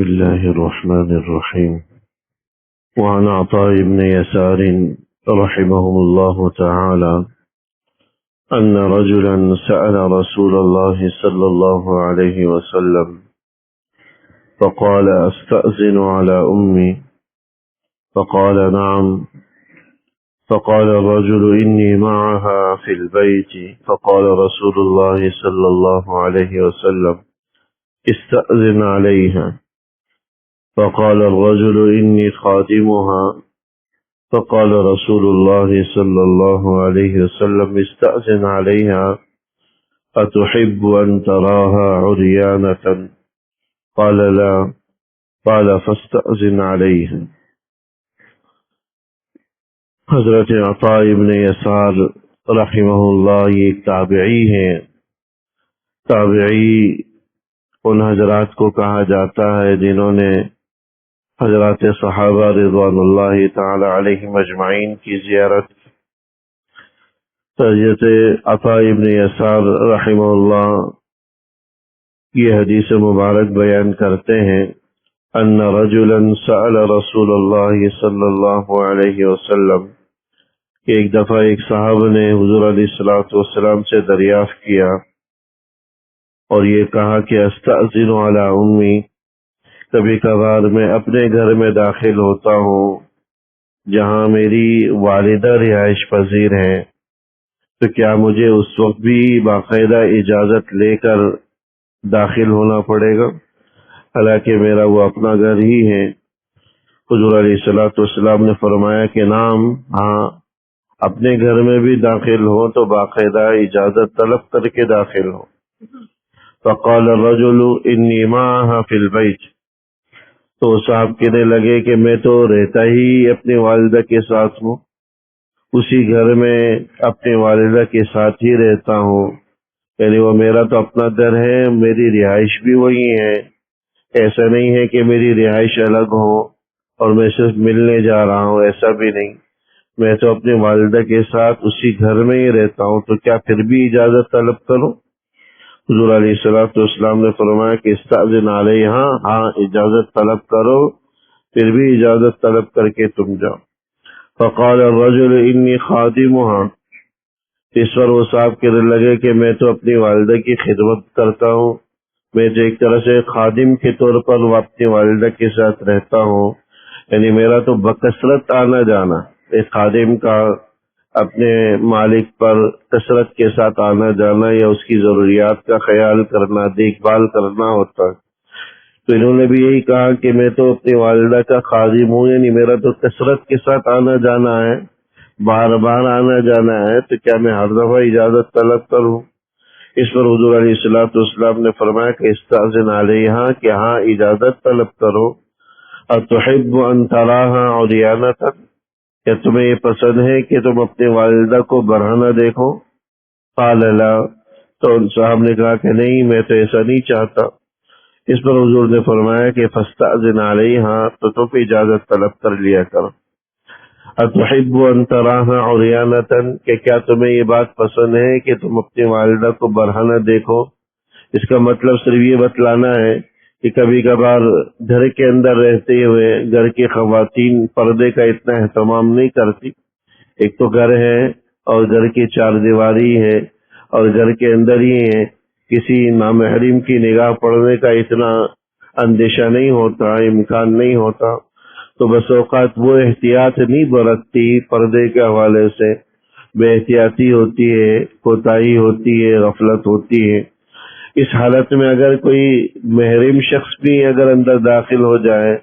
الله الرحمن الرحيم. وعن عطاء بن يسار رحمهم الله تعالى أن رجلا سأل رسول الله صلى الله عليه وسلم فقال أستأذن على أمي؟ فقال نعم. فقال الرجل إني معها في البيت. فقال رسول الله صلى الله عليه وسلم استأذن عليها. فقال الرجل إني خادمها. فقال رسول الله صلى الله عليه وسلم استأذن عليها، أتحب أن تراها عريانة؟ قال لا. قال فاستأذن عليها. حضرت عطاء ابن یسار رحمہ اللہ یہ ایک تابعی ہیں۔ تابعی ان حضرات کو کہا جاتا ہے جنہوں نے حضرات صحابہ رضوان اللہ تعالی علیہم اجمعین کی زیارت کی۔ حضرت عطاء ابن یسار رحمہ اللہ یہ حدیث مبارک بیان کرتے ہیں ان رجلا سأل رسول اللہ صلی اللہ علیہ وسلم کہ ایک دفعہ ایک صحابہ نے حضور علیہ الصلوۃ والسلام سے دریافت کیا اور یہ کہا کہ استأذن علی امی، کبھی کبھار میں اپنے گھر میں داخل ہوتا ہوں جہاں میری والدہ رہائش پذیر ہیں، تو کیا مجھے اس وقت بھی باقاعدہ اجازت لے کر داخل ہونا پڑے گا؟ حالانکہ میرا وہ اپنا گھر ہی ہے۔ حضور علیہ الصلوۃ والسلام نے فرمایا کہ نعم، ہاں، اپنے گھر میں بھی داخل ہو تو باقاعدہ اجازت طلب کر کے داخل ہو۔ فقال الرجل انی معها فی البیت، تو صاحب کہنے لگے کہ میں تو رہتا ہی اپنی والدہ کے ساتھ ہوں، اسی گھر میں اپنی والدہ کے ساتھ ہی رہتا ہوں، یعنی وہ میرا تو اپنا گھر ہے، میری رہائش بھی وہی ہے، ایسا نہیں ہے کہ میری رہائش الگ ہو اور میں صرف ملنے جا رہا ہوں، ایسا بھی نہیں، میں تو اپنی والدہ کے ساتھ اسی گھر میں ہی رہتا ہوں، تو کیا پھر بھی اجازت طلب کروں؟ حضور علیہ الصلوۃ والسلام نے فرمایا کہ استأذن علیہا، ہاں اجازت طلب کرو، پھر بھی اجازت طلب کر کے تم جاؤ۔ فقال الرجل انی خادمها، اس پر وہ صاحب کہنے لگے کہ میں تو اپنی والدہ کی خدمت کرتا ہوں، میں تو ایک طرح سے خادم کے طور پر اپنی والدہ کے ساتھ رہتا ہوں، یعنی میرا تو بکثرت آنا جانا، ایک خادم کا اپنے مالک پر کثرت کے ساتھ آنا جانا یا اس کی ضروریات کا خیال کرنا، دیکھ بھال کرنا ہوتا ہے۔ تو انہوں نے بھی یہی کہا کہ میں تو اپنی والدہ کا خادم ہوں، یعنی میرا تو کثرت کے ساتھ آنا جانا ہے، بار بار آنا جانا ہے، تو کیا میں ہر دفعہ اجازت طلب کروں؟ اس پر حضور علیہ الصلوۃ والسلام نے فرمایا کہ استأذن علیہا، کہ ہاں اجازت طلب کرو۔ اتحب ان تراہا عریانۃ، کیا تمہیں یہ پسند ہے کہ تم اپنی والدہ کو برہنہ دیکھو؟ قال لا، تو ان صاحب نے کہا کہ نہیں، میں تو ایسا نہیں چاہتا۔ اس پر حضور نے فرمایا کہ فاستأذن علیہا، تو تم اجازت طلب کر لیا کرو۔ اتحب ان تراہا عریانۃ، کہ کیا تمہیں یہ بات پسند ہے کہ تم اپنی والدہ کو برہنہ دیکھو؟ اس کا مطلب صرف یہ بتلانا ہے کہ کبھی کبھار گھر کے اندر رہتے ہوئے گھر کی خواتین پردے کا اتنا اہتمام نہیں کرتی، ایک تو گھر ہے اور گھر کی چار دیواری ہے اور گھر کے اندر ہی ہے، کسی نامحرم کی نگاہ پڑنے کا اتنا اندیشہ نہیں ہوتا، امکان نہیں ہوتا، تو بس اوقات وہ احتیاط نہیں برتتی، پردے کے حوالے سے بے احتیاطی ہوتی ہے، کوتاہی ہوتی ہے، غفلت ہوتی ہے۔ اس حالت میں اگر کوئی محرم شخص بھی اگر اندر داخل ہو جائے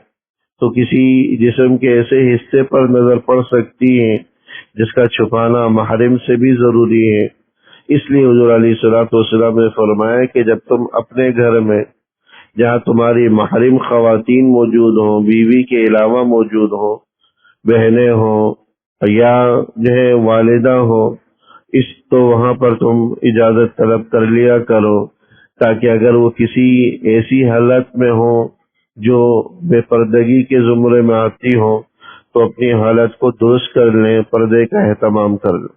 تو کسی جسم کے ایسے حصے پر نظر پڑ سکتی ہے جس کا چھپانا محرم سے بھی ضروری ہے۔ اس لیے حضور علیہ الصلوۃ والسلام نے فرمایا کہ جب تم اپنے گھر میں جہاں تمہاری محرم خواتین موجود ہوں، بیوی کے علاوہ موجود ہوں، بہنیں ہوں یا جو ہے والدہ ہو، تو وہاں پر تم اجازت طلب کر لیا کرو، تاکہ اگر وہ کسی ایسی حالت میں ہو جو بے پردگی کے زمرے میں آتی ہو تو اپنی حالت کو درست کر لیں، پردے کا اہتمام کر لیں۔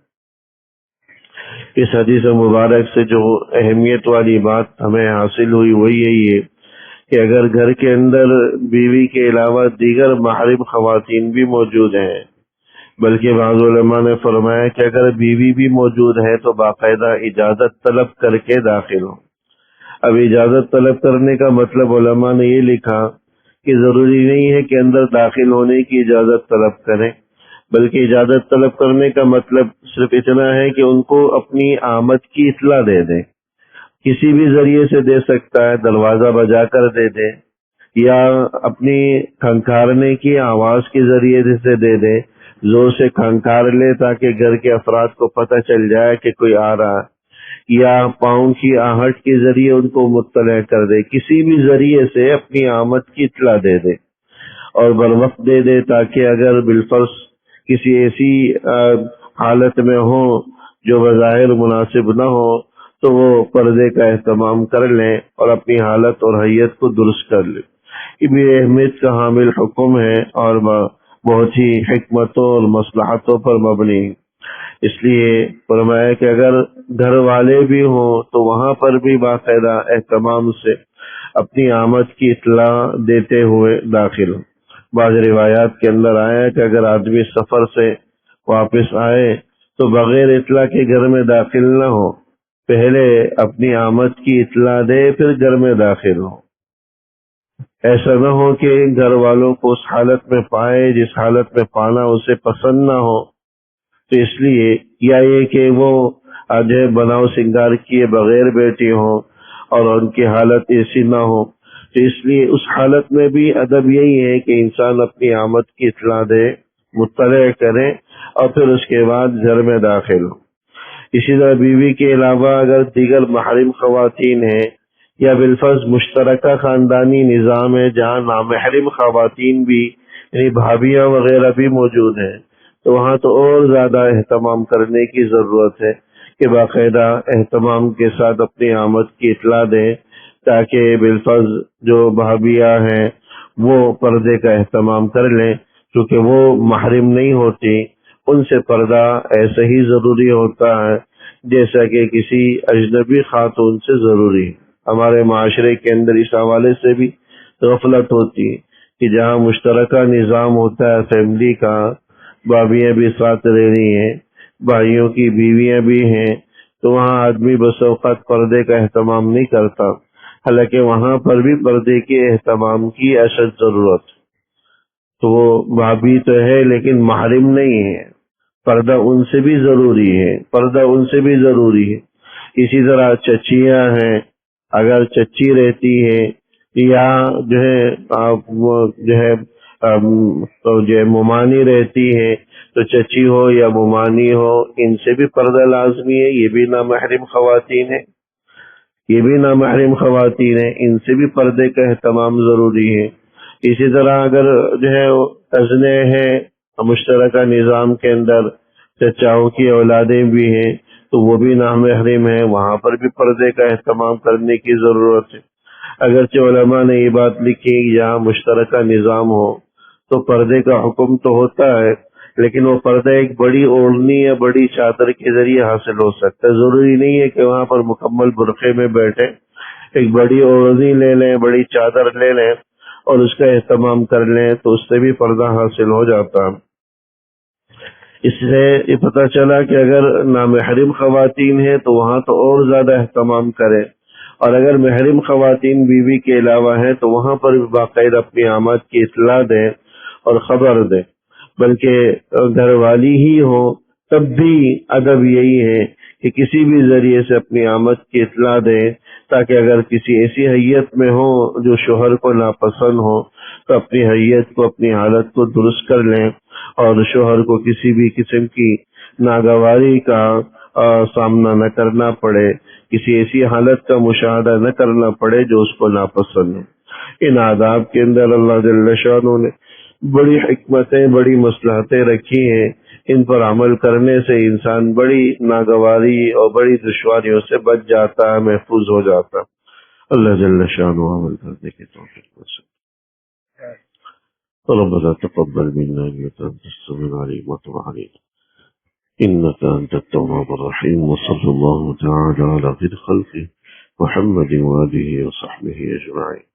اس حدیث مبارک سے جو اہمیت والی بات ہمیں حاصل ہوئی وہ یہی ہے کہ اگر گھر کے اندر بیوی کے علاوہ دیگر محرم خواتین بھی موجود ہیں، بلکہ بعض علماء نے فرمایا کہ اگر بیوی بھی موجود ہے تو باقاعدہ اجازت طلب کر کے داخل ہو۔ اب اجازت طلب کرنے کا مطلب علماء نے یہ لکھا کہ ضروری نہیں ہے کہ اندر داخل ہونے کی اجازت طلب کریں، بلکہ اجازت طلب کرنے کا مطلب صرف اتنا ہے کہ ان کو اپنی آمد کی اطلاع دے دیں، کسی بھی ذریعے سے دے سکتا ہے، دروازہ بجا کر دے دے یا اپنی کھنکارنے کی آواز کے ذریعے سے دے دے، زور سے کھنکار لے تاکہ گھر کے افراد کو پتہ چل جائے کہ کوئی آ رہا ہے، یا پاؤں کی آہٹ کے ذریعے ان کو مطلع کر دے، کسی بھی ذریعے سے اپنی آمد کی اطلاع دے دے اور بروقت دے دے، تاکہ اگر بالفرض کسی ایسی حالت میں ہو جو بظاہر مناسب نہ ہو تو وہ پردے کا اہتمام کر لیں اور اپنی حالت اور حیت کو درست کر لیں۔ یہ بھی اہمیت کا حامل حکم ہے اور بہت ہی حکمتوں اور مصلحتوں پر مبنی، اس لیے فرمایا کہ اگر گھر والے بھی ہوں تو وہاں پر بھی باقاعدہ اہتمام سے اپنی آمد کی اطلاع دیتے ہوئے داخل ہوں۔ بعض روایات کے اندر آیا کہ اگر آدمی سفر سے واپس آئے تو بغیر اطلاع کے گھر میں داخل نہ ہو، پہلے اپنی آمد کی اطلاع دے پھر گھر میں داخل ہو۔ ایسا نہ ہو کہ گھر والوں کو اس حالت میں پائے جس حالت میں پانا اسے پسند نہ ہو، تو اس لیے یا یہ کہ وہ جو ہے بناؤ سنگار کیے بغیر بیٹھی ہوں اور ان کی حالت ایسی نہ ہو، تو اس لیے اس حالت میں بھی ادب یہی ہے کہ انسان اپنی آمد کی اطلاع دے، مطلع کرے اور پھر اس کے بعد گھر میں داخل ہو۔ اسی طرح بیوی کے علاوہ اگر دیگر محرم خواتین ہیں یا بالفرض مشترکہ خاندانی نظام ہے جہاں نامحرم خواتین بھی یعنی بھابیاں وغیرہ بھی موجود ہیں، تو وہاں تو اور زیادہ اہتمام کرنے کی ضرورت ہے کہ باقاعدہ اہتمام کے ساتھ اپنی آمد کی اطلاع دیں تاکہ بالفرض جو بھابیاں ہیں وہ پردے کا اہتمام کر لیں، کیونکہ وہ محرم نہیں ہوتی، ان سے پردہ ایسے ہی ضروری ہوتا ہے جیسا کہ کسی اجنبی خاتون سے ضروری ہے۔ ہمارے معاشرے کے اندر اس حوالے سے بھی غفلت ہوتی ہے کہ جہاں مشترکہ نظام ہوتا ہے فیملی کا، بھابیاں بھی ساتھ رہ رہی ہیں، بھائیوں کی بیویاں بھی ہیں، تو وہاں آدمی بس اوقات پردے کا اہتمام نہیں کرتا، حالانکہ وہاں پر بھی پردے کے اہتمام کی اشد ضرورت۔ تو وہ بھابی تو ہے لیکن محرم نہیں ہے، پردہ ان سے بھی ضروری ہے، پردہ ان سے بھی ضروری ہے۔ اسی طرح چچیاں ہیں، اگر چچی رہتی ہے یا جو ہے ممانی رہتی ہے، تو چچی ہو یا ممانی ہو ان سے بھی پردہ لازمی ہے، یہ بھی نامحرم خواتین ہیں، یہ بھی نامحرم خواتین ہیں، ان سے بھی پردے کا اہتمام ضروری ہے۔ اسی طرح اگر جو ہے ازنے ہیں مشترکہ نظام کے اندر، چچاؤں کی اولادیں بھی ہیں تو وہ بھی نامحرم ہیں، وہاں پر بھی پردے کا اہتمام کرنے کی ضرورت ہے۔ اگرچہ علماء نے یہ بات لکھی کہ یہاں مشترکہ نظام ہو تو پردے کا حکم تو ہوتا ہے، لیکن وہ پردہ ایک بڑی اوڑھنی یا بڑی چادر کے ذریعے حاصل ہو سکتا ہے، ضروری نہیں ہے کہ وہاں پر مکمل برقعے میں بیٹھے، ایک بڑی اوڑھنی لے لیں، بڑی چادر لے لیں اور اس کا اہتمام کر لیں تو اس سے بھی پردہ حاصل ہو جاتا۔ اس سے یہ پتہ چلا کہ اگر نامحرم خواتین ہیں تو وہاں تو اور زیادہ اہتمام کریں، اور اگر محرم خواتین بیوی کے علاوہ ہیں تو وہاں پر بھی باقاعدہ اپنی آمد کی اطلاع دیں اور خبر دیں، بلکہ گھر والی ہی ہو تب بھی ادب یہی ہے کہ کسی بھی ذریعے سے اپنی آمد کی اطلاع دیں تاکہ اگر کسی ایسی حیت میں ہو جو شوہر کو ناپسند ہو تو اپنی حیت کو، اپنی حالت کو درست کر لیں اور شوہر کو کسی بھی قسم کی ناگواری کا سامنا نہ کرنا پڑے، کسی ایسی حالت کا مشاہدہ نہ کرنا پڑے جو اس کو ناپسند ہے۔ ان آداب کے اندر اللہ جل شانہ نے بڑی حکمتیں، بڑی مصلحتیں رکھی ہیں، ان پر عمل کرنے سے انسان بڑی ناگواری اور بڑی دشواریوں سے بچ جاتا ہے، محفوظ ہو جاتا ہے۔ اللہ جل شانہ عمل کرنے کی توفیق نصیب۔ ربنا تقبل منا انك انت السميع العليم وتب علينا انك انت التواب الرحيم، وصلى الله تعالى على خير خلقه محمد وآله وصحبه اجمعين۔